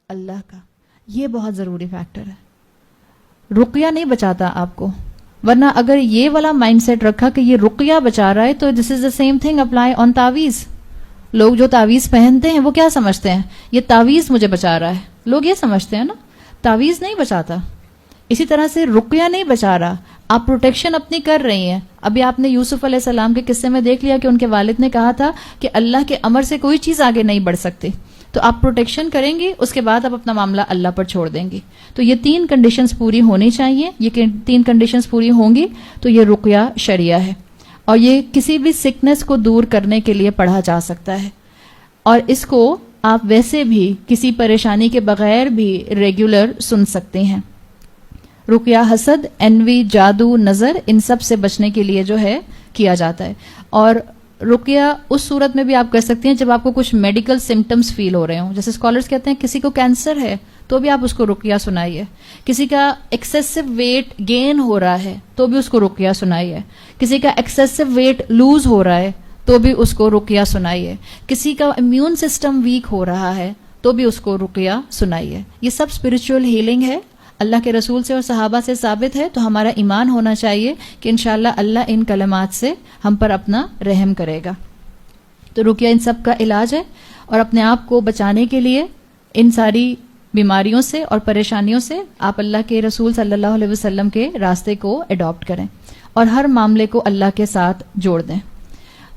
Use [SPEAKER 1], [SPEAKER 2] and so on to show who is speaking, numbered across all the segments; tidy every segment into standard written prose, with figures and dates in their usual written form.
[SPEAKER 1] اللہ کا. یہ بہت ضروری فیکٹر ہے. رقیہ نہیں بچاتا آپ کو، ورنہ اگر یہ والا مائنڈ سیٹ رکھا کہ یہ رقیہ بچا رہا ہے تو this is the same thing apply on تعویذ. لوگ جو تعویذ پہنتے ہیں وہ کیا سمجھتے ہیں؟ یہ تعویذ مجھے بچا رہا ہے. لوگ یہ سمجھتے ہیں نا، تعویذ نہیں بچاتا. اسی طرح سے رقیہ نہیں بچا رہا، آپ پروٹیکشن اپنی کر رہی ہیں. ابھی آپ نے یوسف علیہ السلام کے قصے میں دیکھ لیا کہ ان کے والد نے کہا تھا کہ اللہ کے امر سے کوئی چیز آگے نہیں بڑھ سکتی، تو آپ پروٹیکشن کریں گی، اس کے بعد آپ اپنا معاملہ اللہ پر چھوڑ دیں گی. تو یہ 3 کنڈیشنز پوری ہونی چاہیے. یہ 3 کنڈیشنز پوری ہوں گی تو یہ رقیہ شرعیہ ہے، اور یہ کسی بھی سکنس کو دور کرنے کے لیے پڑھا جا سکتا ہے. اور اس کو آپ ویسے بھی کسی پریشانی کے بغیر بھی ریگولر سن سکتے ہیں. رقیہ حسد، انوی، جادو، نظر، ان سب سے بچنے کے لیے جو ہے کیا جاتا ہے. اور رقیہ اس صورت میں بھی آپ کر سکتے ہیں جب آپ کو کچھ میڈیکل سمٹمز فیل ہو رہے ہوں. جیسے اسکالرز کہتے ہیں کسی کو کینسر ہے تو بھی آپ اس کو رقیہ سنائیے. کسی کا ایکسیسو ویٹ گین ہو رہا ہے تو بھی اس کو رقیہ سنائیے. کسی کا ایکسیسو ویٹ لوز ہو رہا ہے تو بھی اس کو رقیہ سنائیے. کسی کا امیون سسٹم ویک ہو رہا ہے تو بھی اس کو رقیہ سنائیے. یہ سب اسپرچول ہیلنگ ہے، اللہ کے رسول سے اور صحابہ سے ثابت ہے. تو ہمارا ایمان ہونا چاہیے کہ انشاءاللہ اللہ ان کلمات سے ہم پر اپنا رحم کرے گا. تو رقیہ ان سب کا علاج ہے، اور اپنے آپ کو بچانے کے لیے ان ساری بیماریوں سے اور پریشانیوں سے آپ اللہ کے رسول صلی اللہ علیہ وسلم کے راستے کو اڈاپٹ کریں، اور ہر معاملے کو اللہ کے ساتھ جوڑ دیں.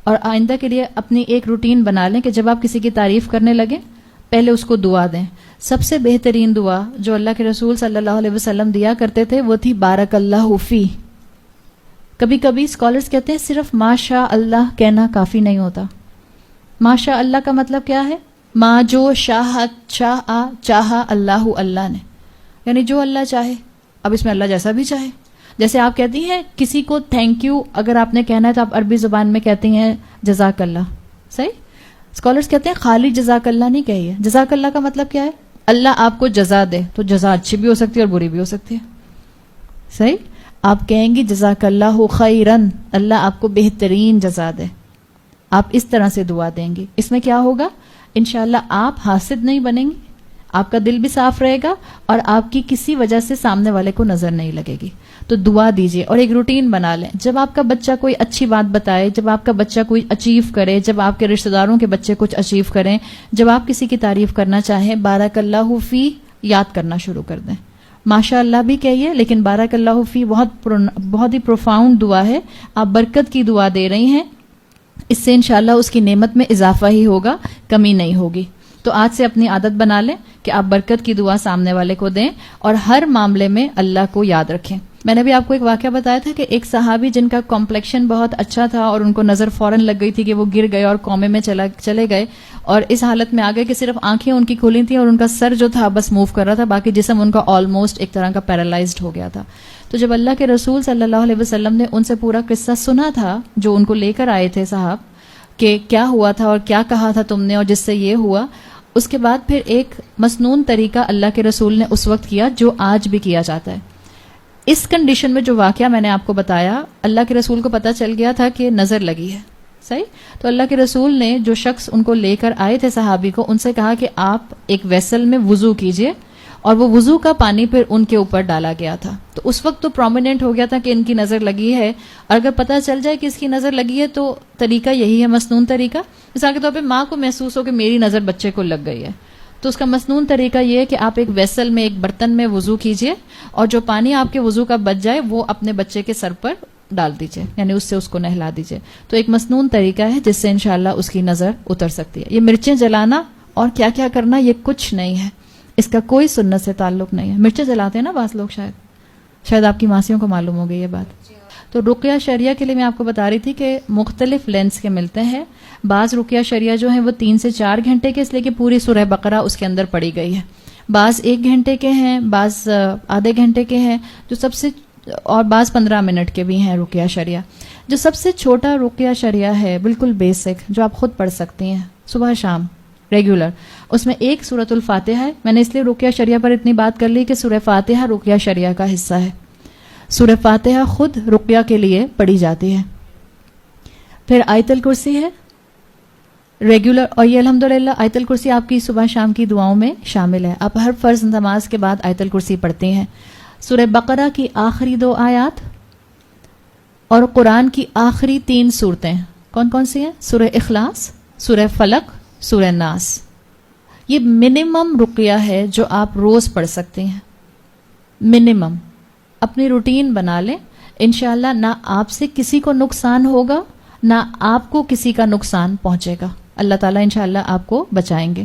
[SPEAKER 1] اور آئندہ کے لیے اپنی ایک روٹین بنا لیں کہ جب آپ کسی کی تعریف کرنے لگیں پہلے اس کو دعا دیں. سب سے بہترین دعا جو اللہ کے رسول صلی اللہ علیہ وسلم دیا کرتے تھے وہ تھی بارک اللہ فی. کبھی کبھی اسکالرز کہتے ہیں صرف ماشاء اللہ کہنا کافی نہیں ہوتا. ماشاء اللہ کا مطلب کیا ہے؟ ما جو چاہا اللہ اللہ نے، یعنی جو اللہ چاہے. اب اس میں اللہ جیسا بھی چاہے. جیسے آپ کہتی ہیں کسی کو تھینک یو اگر آپ نے کہنا ہے تو آپ عربی زبان میں کہتی ہیں جزاک اللہ. صحیح. اسکالرز کہتے ہیں خالی جزاک اللہ نہیں کہیے. جزاک اللہ کا مطلب کیا ہے؟ اللہ آپ کو جزا دے. تو جزا اچھی بھی ہو سکتی ہے اور بری بھی ہو سکتی ہے. صحیح. آپ کہیں گی جزاک اللہ خیرن، اللہ آپ کو بہترین جزا دے. آپ اس طرح سے دعا دیں گی. اس میں کیا ہوگا؟ انشاءاللہ آپ حاسد نہیں بنیں گی، آپ کا دل بھی صاف رہے گا، اور آپ کی کسی وجہ سے سامنے والے کو نظر نہیں لگے گی. تو دعا دیجئے اور ایک روٹین بنا لیں. جب آپ کا بچہ کوئی اچھی بات بتائے، جب آپ کا بچہ کوئی اچیو کرے، جب آپ کے رشتہ داروں کے بچے کچھ اچیو کریں، جب آپ کسی کی تعریف کرنا چاہیں، بارک اللہ فی یاد کرنا شروع کر دیں. ماشاء اللہ بھی کہیے، لیکن بارک اللہ فی بہت ہی پروفاؤنڈ دعا ہے. آپ برکت کی دعا دے رہی ہیں، اس سے انشاءاللہ اس کی نعمت میں اضافہ ہی ہوگا، کمی نہیں ہوگی. تو آج سے اپنی عادت بنا لیں کہ آپ برکت کی دعا سامنے والے کو دیں، اور ہر معاملے میں اللہ کو یاد رکھیں. میں نے بھی آپ کو ایک واقعہ بتایا تھا کہ ایک صحابی جن کا کمپلیکشن بہت اچھا تھا اور ان کو نظر فوراً لگ گئی تھی کہ وہ گر گئے اور کومے میں چلے گئے، اور اس حالت میں آ گئے کہ صرف آنکھیں ان کی کھلی تھیں اور ان کا سر جو تھا بس موو کر رہا تھا، باقی جسم ان کا آلموسٹ ایک طرح کا پیرالائزڈ ہو گیا تھا. تو جب اللہ کے رسول صلی اللہ علیہ وسلم نے ان سے پورا قصہ سنا تھا جو ان کو لے کر آئے تھے صاحب، کہ کیا ہوا تھا اور کیا کہا تھا تم نے اور جس سے یہ ہوا، اس کے بعد پھر ایک مسنون طریقہ اللہ کے رسول نے اس وقت کیا جو آج بھی کیا جاتا ہے. اس کنڈیشن میں جو واقعہ میں نے آپ کو بتایا، اللہ کے رسول کو پتہ چل گیا تھا کہ نظر لگی ہے. صحیح. تو اللہ کے رسول نے جو شخص ان کو لے کر آئے تھے صحابی کو، ان سے کہا کہ آپ ایک ویسل میں وضو کیجئے، اور وہ وضو کا پانی پھر ان کے اوپر ڈالا گیا تھا. تو اس وقت تو پرومیننٹ ہو گیا تھا کہ ان کی نظر لگی ہے، اور اگر پتہ چل جائے کہ اس کی نظر لگی ہے تو طریقہ یہی ہے مسنون طریقہ. مثال کے طور پہ ماں کو محسوس ہو کہ میری نظر بچے کو لگ گئی ہے، تو اس کا مسنون طریقہ یہ ہے کہ آپ ایک ویسل میں، ایک برتن میں وضو کیجئے، اور جو پانی آپ کے وضو کا بچ جائے وہ اپنے بچے کے سر پر ڈال دیجئے، یعنی اس سے اس کو نہلا دیجئے. تو ایک مسنون طریقہ ہے جس سے انشاءاللہ اس کی نظر اتر سکتی ہے. یہ مرچیں جلانا اور کیا کیا کرنا یہ کچھ نہیں ہے، اس کا کوئی سنت سے تعلق نہیں ہے. مرچیں جلاتے ہیں نا بعض لوگ، شاید آپ کی ماسیوں کو معلوم ہو گئی یہ بات. تو رقیہ شرعیہ کے لیے میں آپ کو بتا رہی تھی کہ مختلف لینس کے ملتے ہیں. بعض رقیہ شرعیہ جو ہیں وہ 3 سے 4 گھنٹے کے، اس لیے کہ پوری سورہ بقرہ اس کے اندر پڑی گئی ہے. بعض 1 گھنٹے کے ہیں، بعض آدھے گھنٹے کے ہیں، جو سب سے، اور بعض 15 منٹ کے بھی ہیں رقیہ شرعیہ. جو سب سے چھوٹا رقیہ شرعیہ ہے، بالکل بیسک، جو آپ خود پڑھ سکتی ہیں صبح شام ریگولر، اس میں ایک سورۃ الفاتحہ ہے. میں نے اس لیے رقیہ شرعیہ پر اتنی بات کر لی کہ سورہ فاتحہ رقیہ شرعیہ کا حصہ ہے. سورہ فاتحہ خود رقیہ کے لیے پڑھی جاتی ہے. پھر آیت الکرسی ہے، ریگولر. اور یہ الحمدللہ آیت الکرسی آپ کی صبح شام کی دعاؤں میں شامل ہے. آپ ہر فرض نماز کے بعد آیت الکرسی پڑھتے ہیں. سورہ بقرہ کی آخری 2 آیات اور قرآن کی آخری 3 صورتیں کون کون سی ہیں؟ سورہ اخلاص، سورہ فلق، سورہ ناس. یہ منیمم رقیہ ہے جو آپ روز پڑھ سکتے ہیں. منیمم اپنی روٹین بنا لیں. انشاءاللہ نہ آپ سے کسی کو نقصان ہوگا، نہ آپ کو کسی کا نقصان پہنچے گا. اللہ تعالیٰ انشاءاللہ آپ کو بچائیں گے.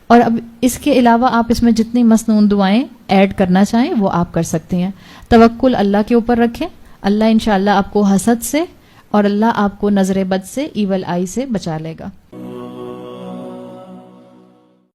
[SPEAKER 1] اور اب اس کے علاوہ آپ اس میں جتنی مسنون دعائیں ایڈ کرنا چاہیں وہ آپ کر سکتے ہیں. توکل اللہ کے اوپر رکھیں. اللہ انشاءاللہ آپ کو حسد سے اور اللہ آپ کو نظر بد سے، ایول آئی سے بچا لے گا.